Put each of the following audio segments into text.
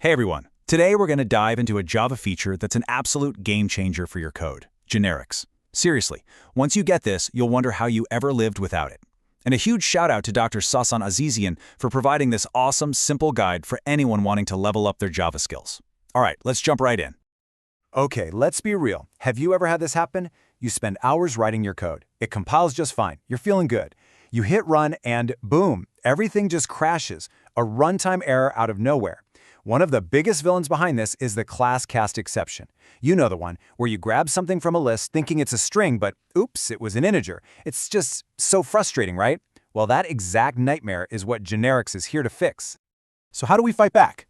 Hey everyone, today we're going to dive into a Java feature that's an absolute game changer for your code, generics. Seriously, once you get this, you'll wonder how you ever lived without it. And a huge shout out to Dr. Sasan Azizian for providing this awesome, simple guide for anyone wanting to level up their Java skills. All right, let's jump right in. Okay, let's be real. Have you ever had this happen? You spend hours writing your code. It compiles just fine. You're feeling good. You hit run and boom, everything just crashes. A runtime error out of nowhere. One of the biggest villains behind this is the class cast exception. You know the one, where you grab something from a list thinking it's a string, but oops, it was an integer. It's just so frustrating, right? Well, that exact nightmare is what generics is here to fix. So how do we fight back?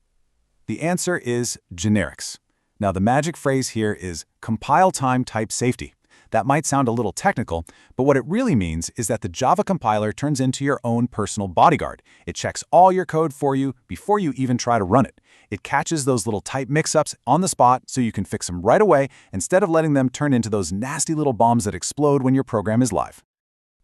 The answer is generics. Now the magic phrase here is compile time type safety. That might sound a little technical, but what it really means is that the Java compiler turns into your own personal bodyguard. It checks all your code for you before you even try to run it. It catches those little type mix-ups on the spot so you can fix them right away instead of letting them turn into those nasty little bombs that explode when your program is live.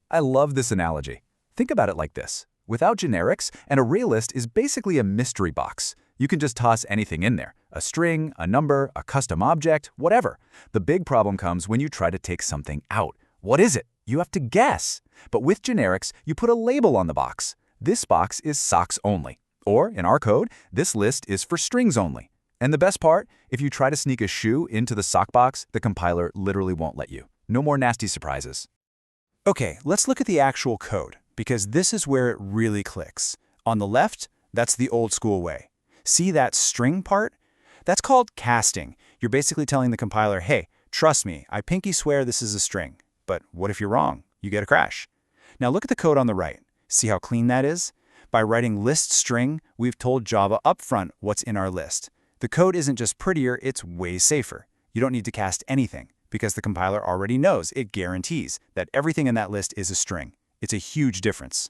I love this analogy. Think about it like this. Without generics, an array list is basically a mystery box. You can just toss anything in there. A string, a number, a custom object, whatever. The big problem comes when you try to take something out. What is it? You have to guess. But with generics, you put a label on the box. This box is socks only. Or, in our code, this list is for strings only. And the best part, if you try to sneak a shoe into the sock box, the compiler literally won't let you. No more nasty surprises. Okay, let's look at the actual code, because this is where it really clicks. On the left, that's the old school way. See that string part? That's called casting. You're basically telling the compiler, hey, trust me, I pinky swear this is a string. But what if you're wrong? You get a crash. Now look at the code on the right. See how clean that is? By writing list string, we've told Java upfront what's in our list. The code isn't just prettier, it's way safer. You don't need to cast anything, because the compiler already knows, it guarantees, that everything in that list is a string. It's a huge difference.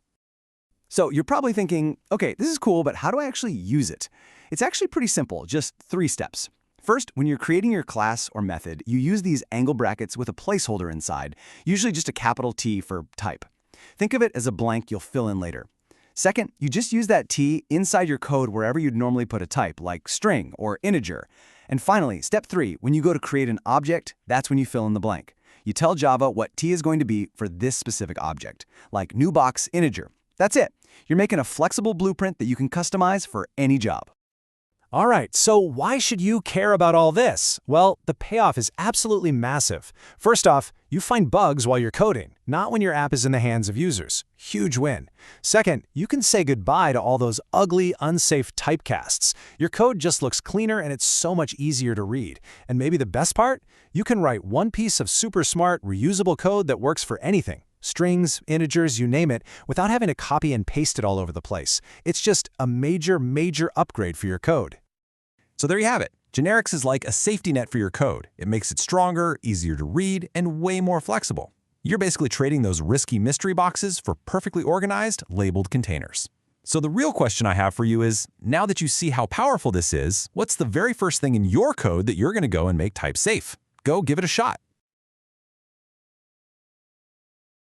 So you're probably thinking, okay, this is cool, but how do I actually use it? It's actually pretty simple, just 3 steps. First, when you're creating your class or method, you use these angle brackets with a placeholder inside, usually just a capital T for type. Think of it as a blank you'll fill in later. Second, you just use that T inside your code wherever you'd normally put a type, like string or integer. And finally, step 3, when you go to create an object, that's when you fill in the blank. You tell Java what T is going to be for this specific object, like new box integer. That's it. You're making a flexible blueprint that you can customize for any job. All right, so why should you care about all this? Well, the payoff is absolutely massive. First off, you find bugs while you're coding, not when your app is in the hands of users. Huge win. Second, you can say goodbye to all those ugly, unsafe typecasts. Your code just looks cleaner and it's so much easier to read. And maybe the best part? You can write one piece of super smart, reusable code that works for anything. Strings, integers, you name it, without having to copy and paste it all over the place. It's just a major, major upgrade for your code. So there you have it. Generics is like a safety net for your code. It makes it stronger, easier to read, and way more flexible. You're basically trading those risky mystery boxes for perfectly organized, labeled containers. So the real question I have for you is, now that you see how powerful this is, what's the very first thing in your code that you're going to go and make type safe? Go give it a shot.